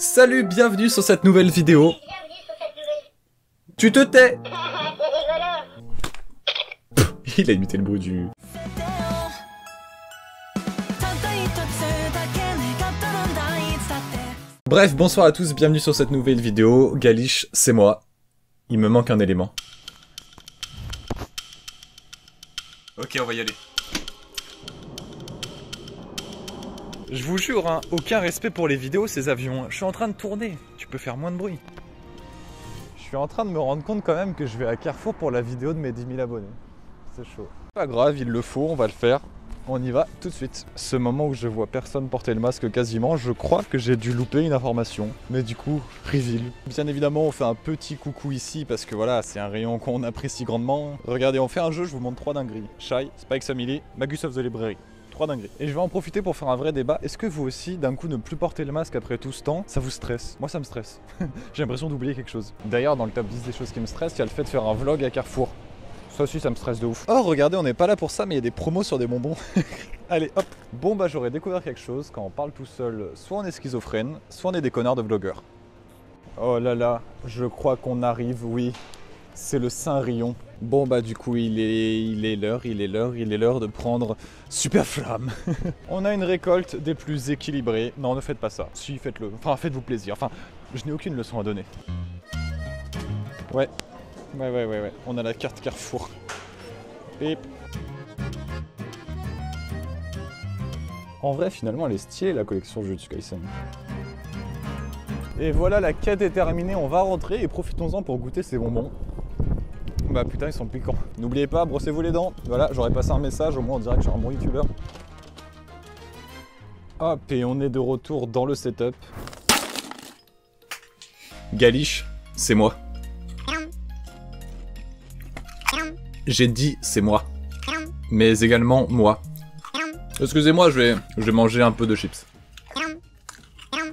Salut, bienvenue sur cette nouvelle vidéo. Tu te tais. Il a imité le bruit du... Bref, bonsoir à tous, bienvenue sur cette nouvelle vidéo. Galish, c'est moi. Il me manque un élément. Ok, on va y aller. Je vous jure, hein, aucun respect pour les vidéos, ces avions. Je suis en train de tourner, tu peux faire moins de bruit. Je suis en train de me rendre compte quand même que je vais à Carrefour pour la vidéo de mes 10 000 abonnés. C'est chaud. Pas grave, il le faut, on va le faire. On y va tout de suite. Ce moment où je vois personne porter le masque quasiment, je crois que j'ai dû louper une information. Mais du coup, reveal. Bien évidemment, on fait un petit coucou ici parce que voilà, c'est un rayon qu'on apprécie grandement. Regardez, on fait un jeu, je vous montre 3 dingueries. Shy, Spikes Family, Magus of the Library. 3 dingueries. Et je vais en profiter pour faire un vrai débat. Est-ce que vous aussi, d'un coup, ne plus porter le masque après tout ce temps, ça vous stresse? Moi, ça me stresse. J'ai l'impression d'oublier quelque chose. D'ailleurs, dans le top 10 des choses qui me stressent, il y a le fait de faire un vlog à Carrefour. Ça aussi, ça me stresse de ouf. Oh, regardez, on n'est pas là pour ça, mais il y a des promos sur des bonbons. Allez, hop. Bon, bah, j'aurais découvert quelque chose. Quand on parle tout seul, soit on est schizophrène, soit on est des connards de vlogueurs. Oh là là, je crois qu'on arrive, oui. C'est le Saint-Rion. Bon bah du coup il est l'heure de prendre Super Flamme. On a une récolte des plus équilibrées. Non, ne faites pas ça. Si, faites-le. Enfin, faites-vous plaisir. Enfin, je n'ai aucune leçon à donner. Ouais. On a la carte Carrefour. Et... En vrai, finalement, elle est stylée la collection Jujutsu Kaisen. Et voilà, la quête est terminée. On va rentrer et profitons-en pour goûter ces bonbons. Bah putain, ils sont piquants. N'oubliez pas, brossez-vous les dents. Voilà, j'aurais passé un message, au moins on dirait que je suis un bon youtubeur. Hop, et on est de retour dans le setup. Galish, c'est moi. J'ai dit c'est moi. Mais également moi. Excusez-moi, je vais manger un peu de chips.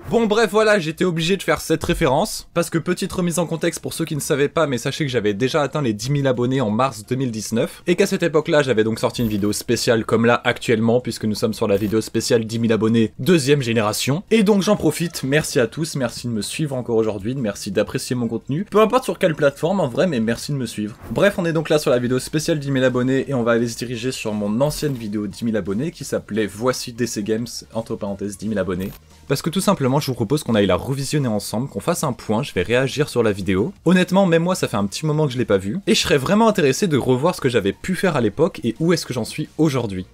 Bon bref voilà, j'étais obligé de faire cette référence, parce que petite remise en contexte pour ceux qui ne savaient pas, mais sachez que j'avais déjà atteint les 10 000 abonnés en mars 2019, et qu'à cette époque-là, j'avais donc sorti une vidéo spéciale comme là actuellement, puisque nous sommes sur la vidéo spéciale 10 000 abonnés deuxième génération, et donc j'en profite, merci à tous, merci de me suivre encore aujourd'hui, merci d'apprécier mon contenu, peu importe sur quelle plateforme en vrai, mais merci de me suivre. Bref, on est donc là sur la vidéo spéciale 10 000 abonnés, et on va aller se diriger sur mon ancienne vidéo 10 000 abonnés, qui s'appelait Voici DC Games, entre parenthèses 10 000 abonnés. Parce que tout simplement, je vous propose qu'on aille la revisionner ensemble, qu'on fasse un point, je vais réagir sur la vidéo. Honnêtement, même moi, ça fait un petit moment que je l'ai pas vu, et je serais vraiment intéressé de revoir ce que j'avais pu faire à l'époque et où est-ce que j'en suis aujourd'hui.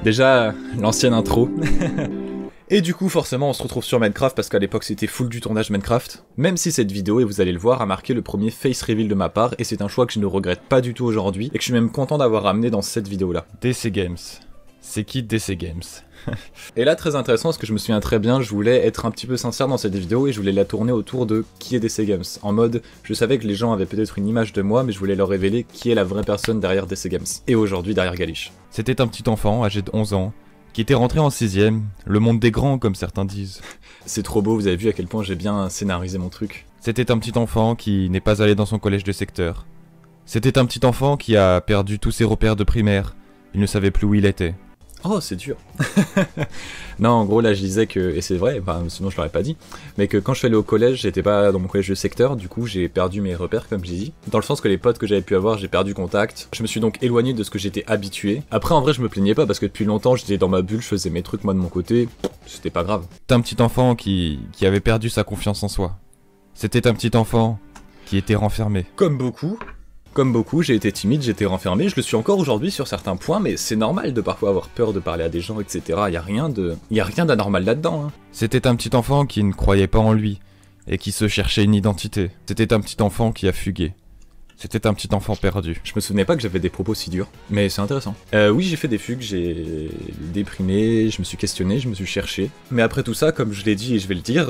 Déjà, l'ancienne intro. Et du coup, forcément, on se retrouve sur Minecraft parce qu'à l'époque, c'était full du tournage Minecraft. Même si cette vidéo, et vous allez le voir, a marqué le premier face reveal de ma part, et c'est un choix que je ne regrette pas du tout aujourd'hui, et que je suis même content d'avoir amené dans cette vidéo-là. DC Games. C'est qui DC Games? Et là, très intéressant, parce que je me souviens très bien, je voulais être un petit peu sincère dans cette vidéo et je voulais la tourner autour de qui est DC Games. En mode, je savais que les gens avaient peut-être une image de moi, mais je voulais leur révéler qui est la vraie personne derrière DC Games. Et aujourd'hui, derrière Galish. C'était un petit enfant âgé de 11 ans, qui était rentré en 6ème, le monde des grands comme certains disent. C'est trop beau, vous avez vu à quel point j'ai bien scénarisé mon truc. C'était un petit enfant qui n'est pas allé dans son collège de secteur. C'était un petit enfant qui a perdu tous ses repères de primaire. Il ne savait plus où il était. Oh, c'est dur. Non, en gros, là, je disais que, et c'est vrai, bah, sinon je l'aurais pas dit, mais que quand je suis allé au collège, j'étais pas dans mon collège de secteur, du coup, j'ai perdu mes repères, comme j'ai dit. Dans le sens que les potes que j'avais pu avoir, j'ai perdu contact. Je me suis donc éloigné de ce que j'étais habitué. Après, en vrai, je me plaignais pas parce que depuis longtemps, j'étais dans ma bulle, je faisais mes trucs, moi, de mon côté. C'était pas grave. C'était un petit enfant qui avait perdu sa confiance en soi. C'était un petit enfant qui était renfermé. Comme beaucoup, j'ai été timide, j'étais renfermé, je le suis encore aujourd'hui sur certains points, mais c'est normal de parfois avoir peur de parler à des gens, etc. Y a rien d'anormal là-dedans. Hein. C'était un petit enfant qui ne croyait pas en lui, et qui se cherchait une identité. C'était un petit enfant qui a fugué. C'était un petit enfant perdu. Je me souvenais pas que j'avais des propos si durs, mais c'est intéressant. Oui, j'ai fait des fugues, j'ai déprimé, je me suis questionné, je me suis cherché. Mais après tout ça, comme je l'ai dit et je vais le dire,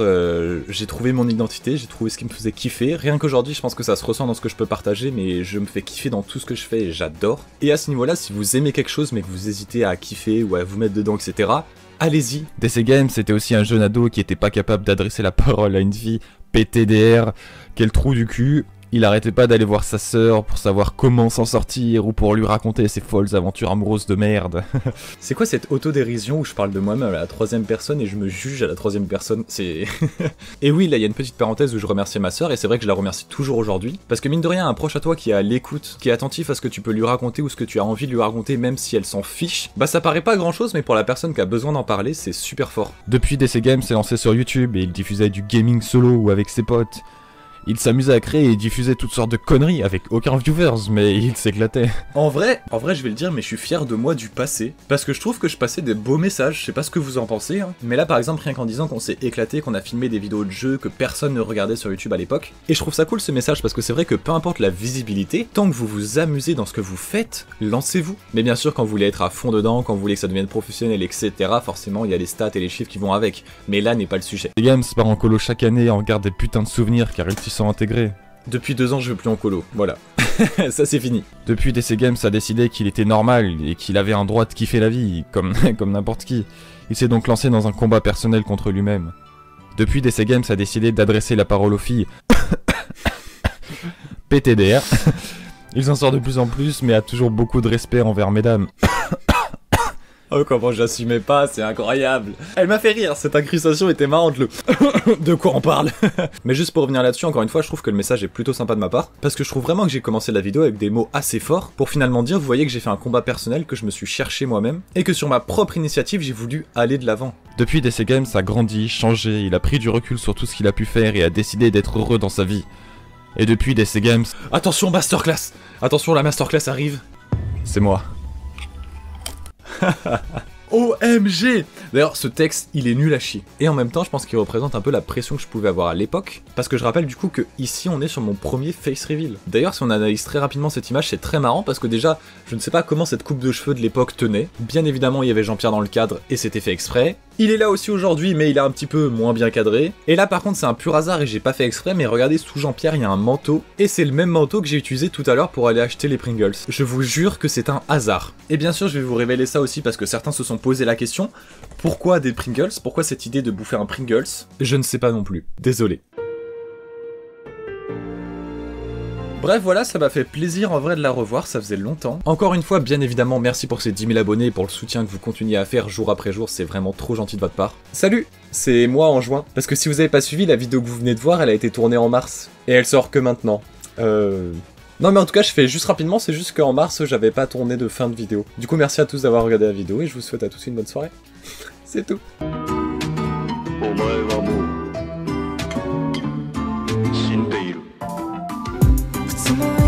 j'ai trouvé mon identité, j'ai trouvé ce qui me faisait kiffer. Rien qu'aujourd'hui, je pense que ça se ressent dans ce que je peux partager, mais je me fais kiffer dans tout ce que je fais et j'adore. Et à ce niveau-là, si vous aimez quelque chose mais que vous hésitez à kiffer ou à vous mettre dedans, etc., allez-y. DC Games, c'était aussi un jeune ado qui était pas capable d'adresser la parole à une fille PTDR, quel trou du cul. Il arrêtait pas d'aller voir sa sœur pour savoir comment s'en sortir ou pour lui raconter ses folles aventures amoureuses de merde. C'est quoi cette autodérision où je parle de moi-même à la troisième personne et je me juge à la troisième personne? C'est... Et oui, là il y a une petite parenthèse où je remerciais ma sœur et c'est vrai que je la remercie toujours aujourd'hui. Parce que mine de rien, un proche à toi qui est à l'écoute, qui est attentif à ce que tu peux lui raconter ou ce que tu as envie de lui raconter même si elle s'en fiche, bah ça paraît pas grand chose mais pour la personne qui a besoin d'en parler, c'est super fort. Depuis DC Games s'est lancé sur YouTube et il diffusait du gaming solo ou avec ses potes. Il s'amusait à créer et diffusait toutes sortes de conneries avec aucun viewers, mais il s'éclatait. En vrai, je vais le dire, mais je suis fier de moi du passé, parce que je trouve que je passais des beaux messages, je sais pas ce que vous en pensez, hein. Mais là par exemple, rien qu'en disant qu'on s'est éclaté, qu'on a filmé des vidéos de jeux que personne ne regardait sur YouTube à l'époque, et je trouve ça cool ce message, parce que c'est vrai que peu importe la visibilité, tant que vous vous amusez dans ce que vous faites, lancez-vous. Mais bien sûr, quand vous voulez être à fond dedans, quand vous voulez que ça devienne professionnel, etc., forcément il y a les stats et les chiffres qui vont avec, mais là n'est pas le sujet. DC Games part en colo chaque année et en garde des putains de souvenirs car ils s'y sont intégrés. Depuis 2 ans, je veux plus en colo, voilà. Ça c'est fini. Depuis DC Games a décidé qu'il était normal et qu'il avait un droit de kiffer la vie, comme n'importe qui. Il s'est donc lancé dans un combat personnel contre lui-même. Depuis DC Games a décidé d'adresser la parole aux filles. PTDR. Il s'en sort de plus en plus, mais a toujours beaucoup de respect envers mesdames. Oh comment j'assumais pas, c'est incroyable. Elle m'a fait rire, cette incrustation était marrante le... De quoi on parle? Mais juste pour revenir là-dessus, encore une fois, je trouve que le message est plutôt sympa de ma part, parce que je trouve vraiment que j'ai commencé la vidéo avec des mots assez forts, pour finalement dire, vous voyez que j'ai fait un combat personnel, que je me suis cherché moi-même, et que sur ma propre initiative, j'ai voulu aller de l'avant. Depuis DC Games a grandi, changé, il a pris du recul sur tout ce qu'il a pu faire et a décidé d'être heureux dans sa vie. Et depuis DC Games... Attention masterclass! Attention, la masterclass arrive. C'est moi. OMG! D'ailleurs, ce texte, il est nul à chier. Et en même temps, je pense qu'il représente un peu la pression que je pouvais avoir à l'époque. Parce que je rappelle du coup que ici, on est sur mon premier face reveal. D'ailleurs, si on analyse très rapidement cette image, c'est très marrant parce que déjà, je ne sais pas comment cette coupe de cheveux de l'époque tenait. Bien évidemment, il y avait Jean-Pierre dans le cadre et c'était fait exprès. Il est là aussi aujourd'hui, mais il est un petit peu moins bien cadré. Et là, par contre, c'est un pur hasard et j'ai pas fait exprès, mais regardez, sous Jean-Pierre, il y a un manteau. Et c'est le même manteau que j'ai utilisé tout à l'heure pour aller acheter les Pringles. Je vous jure que c'est un hasard. Et bien sûr, je vais vous révéler ça aussi parce que certains se sont posé la question. Pourquoi des Pringles? Pourquoi cette idée de bouffer un Pringles? Je ne sais pas non plus. Désolé. Bref, voilà, ça m'a fait plaisir en vrai de la revoir, ça faisait longtemps. Encore une fois, bien évidemment, merci pour ces 10 000 abonnés et pour le soutien que vous continuez à faire jour après jour, c'est vraiment trop gentil de votre part. Salut! C'est moi en juin. Parce que si vous avez pas suivi, la vidéo que vous venez de voir, elle a été tournée en mars. Et elle sort que maintenant. Non mais en tout cas, je fais juste rapidement, c'est juste qu'en mars, j'avais pas tourné de fin de vidéo. Du coup, merci à tous d'avoir regardé la vidéo et je vous souhaite à tous une bonne soirée. C'est tout. Tomorrow